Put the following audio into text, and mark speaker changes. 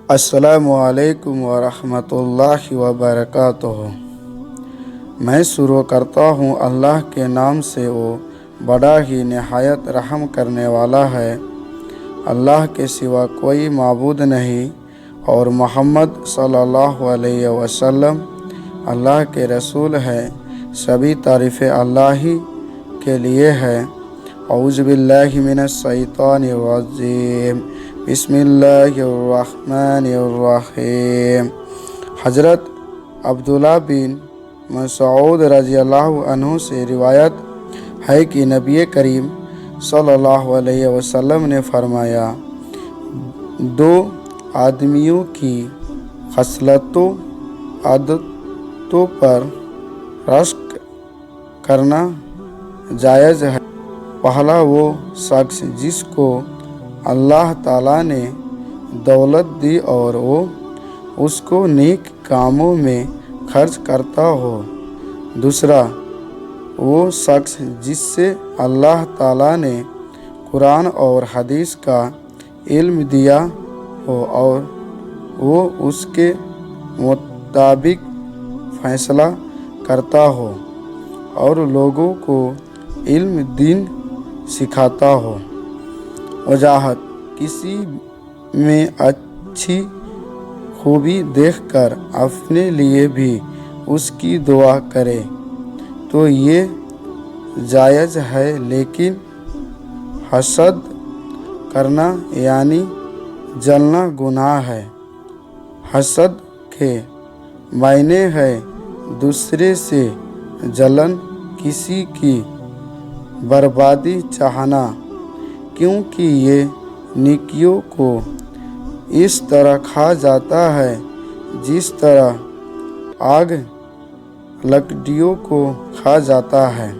Speaker 1: السلام علیکم ورحمۃ اللہ وبرکاتہ۔ میں شروع کرتا ہوں اللہ کے نام سے، وہ بڑا ہی نہایت رحم کرنے والا ہے۔ اللہ کے سوا کوئی معبود نہیں، اور محمد صلی اللہ علیہ وسلم اللہ کے رسول ہے۔ سبھی تعریفیں اللہ ہی کے لیے ہے۔ اعوذ باللہ من الشیطان الرجیم، بسم اللہ الرحمن الرحیم۔ حضرت عبداللہ بن مسعود رضی اللہ عنہ سے روایت ہے کہ نبی کریم صلی اللہ علیہ وسلم نے فرمایا، دو آدمیوں کی خصلتوں عادتوں پر رشک کرنا جائز ہے۔ پہلا وہ شخص جس کو اللہ تعالیٰ نے دولت دی اور وہ اس کو نیک کاموں میں خرچ کرتا ہو۔ دوسرا وہ شخص جس سے اللہ تعالیٰ نے قرآن اور حدیث کا علم دیا ہو اور وہ اس کے مطابق فیصلہ کرتا ہو اور لوگوں کو علم دین سکھاتا ہو۔ وضاحت: کسی میں اچھی خوبی دیکھ کر اپنے لیے بھی اس کی دعا کرے تو یہ جائز ہے، لیکن حسد کرنا یعنی جلنا گناہ ہے۔ حسد کے معنی ہے دوسرے سے جلن، کسی کی بربادی چاہنا، کیونکہ یہ نیکیوں کو اس طرح کھا جاتا ہے جس طرح آگ لکڑیوں کو کھا جاتا ہے۔